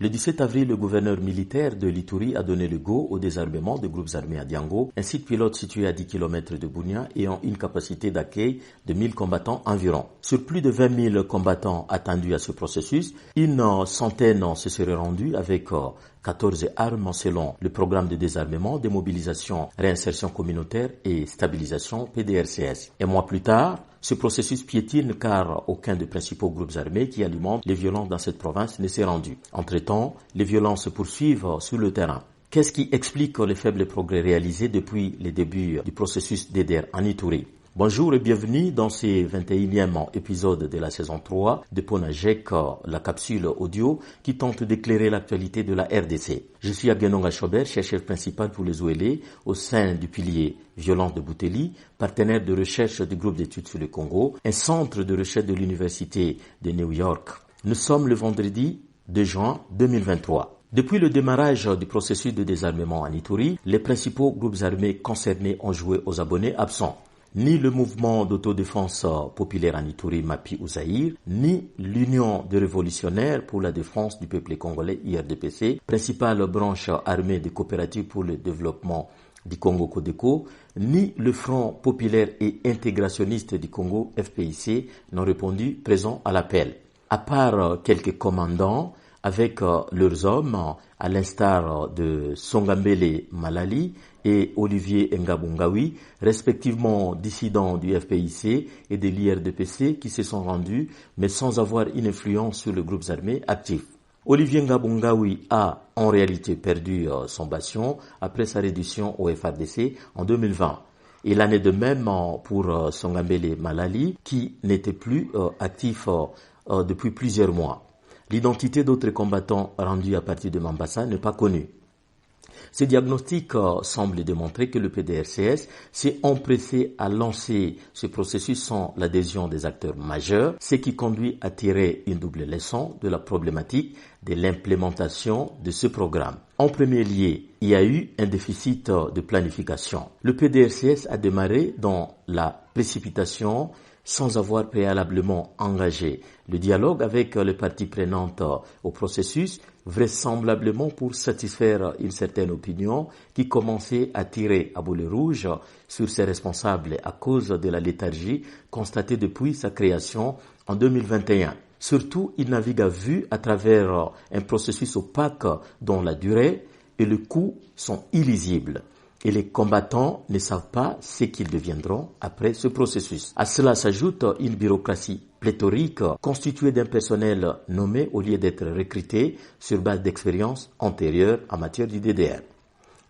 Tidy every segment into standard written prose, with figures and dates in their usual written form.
Le 17 avril, le gouverneur militaire de l'Ituri a donné le go au désarmement des groupes armés à Diango, un site pilote situé à 10 km de Bunia ayant une capacité d'accueil de 1000 combattants environ. Sur plus de 20 000 combattants attendus à ce processus, une centaine se seraient rendus avec 14 armes selon le programme de désarmement, démobilisation, réinsertion communautaire et stabilisation PDRCS. Un mois plus tard, ce processus piétine car aucun des principaux groupes armés qui alimentent les violences dans cette province ne s'est rendu. Entre-temps, les violences se poursuivent sur le terrain. Qu'est-ce qui explique les faibles progrès réalisés depuis les débuts du processus d'EDER en Ituri? Bonjour et bienvenue dans ce 21e épisode de la saison 3 de Ponajek, la capsule audio qui tente d'éclairer l'actualité de la RDC. Je suis Agenonga Chobert, chercheur principal pour les OLE au sein du pilier Violence de Bouteli, partenaire de recherche du groupe d'études sur le Congo, un centre de recherche de l'Université de New York. Nous sommes le vendredi 2 juin 2023. Depuis le démarrage du processus de désarmement en Ituri, les principaux groupes armés concernés ont joué aux abonnés absents. Ni le mouvement d'autodéfense populaire en Ituri, MAPI ou Zaïre, ni l'Union des révolutionnaires pour la défense du peuple congolais, IRDPC, principale branche armée des coopératives pour le développement du Congo Codeco, ni le Front populaire et intégrationniste du Congo, FPIC, n'ont répondu présent à l'appel. À part quelques commandants, avec leurs hommes, à l'instar de Songambele Malali et Olivier Ngabungawi, respectivement dissidents du FPIC et de l'IRDPC qui se sont rendus, mais sans avoir une influence sur les groupes armés actifs. Olivier Ngabungawi a en réalité perdu son bastion après sa réduction au FARDC en 2020. Et l'année de même pour Songambele Malali qui n'était plus actif depuis plusieurs mois. L'identité d'autres combattants rendus à partir de Mambasa n'est pas connue. Ce diagnostic semble démontrer que le PDRCS s'est empressé à lancer ce processus sans l'adhésion des acteurs majeurs, ce qui conduit à tirer une double leçon de la problématique de l'implémentation de ce programme. En premier lieu, il y a eu un déficit de planification. Le PDRCS a démarré dans la précipitation sans avoir préalablement engagé le dialogue avec les parties prenantes au processus, vraisemblablement pour satisfaire une certaine opinion qui commençait à tirer à boulet rouge sur ses responsables à cause de la léthargie constatée depuis sa création en 2021. Surtout, il navigue à vue à travers un processus opaque dont la durée et le coût sont illisibles. Et les combattants ne savent pas ce qu'ils deviendront après ce processus. À cela s'ajoute une bureaucratie pléthorique constituée d'un personnel nommé au lieu d'être recruté sur base d'expériences antérieures en matière du DDR.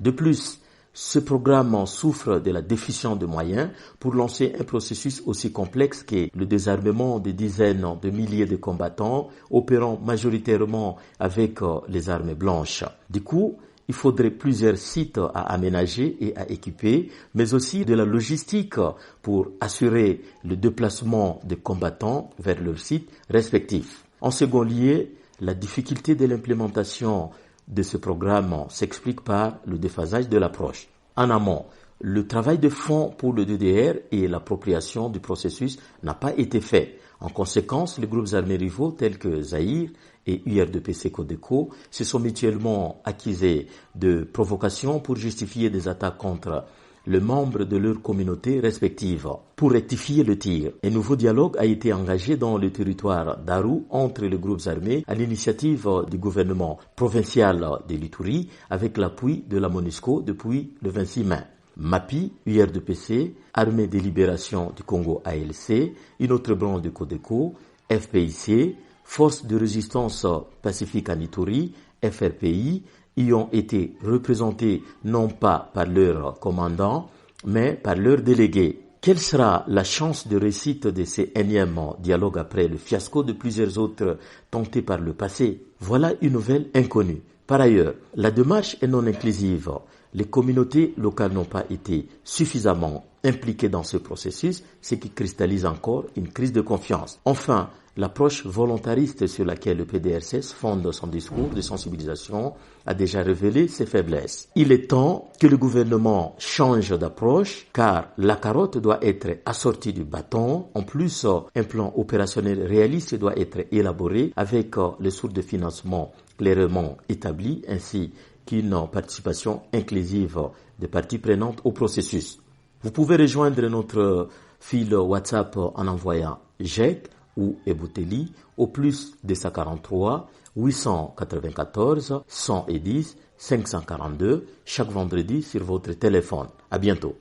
De plus, ce programme souffre de la déficience de moyens pour lancer un processus aussi complexe que le désarmement de dizaines de milliers de combattants opérant majoritairement avec les armes blanches. Du coup, il faudrait plusieurs sites à aménager et à équiper, mais aussi de la logistique pour assurer le déplacement des combattants vers leurs sites respectifs. En second lieu, la difficulté de l'implémentation de ce programme s'explique par le déphasage de l'approche. En amont, le travail de fond pour le DDR et l'appropriation du processus n'a pas été fait. En conséquence, les groupes armés rivaux tels que Zaïre et URDPC Codeco se sont mutuellement accusés de provocation pour justifier des attaques contre les membres de leurs communautés respectives. Pour rectifier le tir, un nouveau dialogue a été engagé dans le territoire d'Aru entre les groupes armés à l'initiative du gouvernement provincial de l'Ituri avec l'appui de la MONUSCO depuis le 26 mai. MAPI, URDPC, Armée de libération du Congo ALC, une autre branche de Codeco, FPIC, Force de résistance pacifique en Ituri, FRPI, y ont été représentés non pas par leurs commandants, mais par leurs délégués. Quelle sera la chance de réussite de ces énièmes dialogues après le fiasco de plusieurs autres tentés par le passé? Voilà une nouvelle inconnue. Par ailleurs, la démarche est non inclusive. les communautés locales n'ont pas été suffisamment impliquées dans ce processus, ce qui cristallise encore une crise de confiance. Enfin, l'approche volontariste sur laquelle le PDRCS fonde son discours de sensibilisation a déjà révélé ses faiblesses. Il est temps que le gouvernement change d'approche car la carotte doit être assortie du bâton. En plus, un plan opérationnel réaliste doit être élaboré avec les sources de financement clairement établies ainsi qu'une participation inclusive des parties prenantes au processus. Vous pouvez rejoindre notre fil WhatsApp en envoyant GEC ou Ebouteli au plus 243 894 110 542 chaque vendredi sur votre téléphone. À bientôt.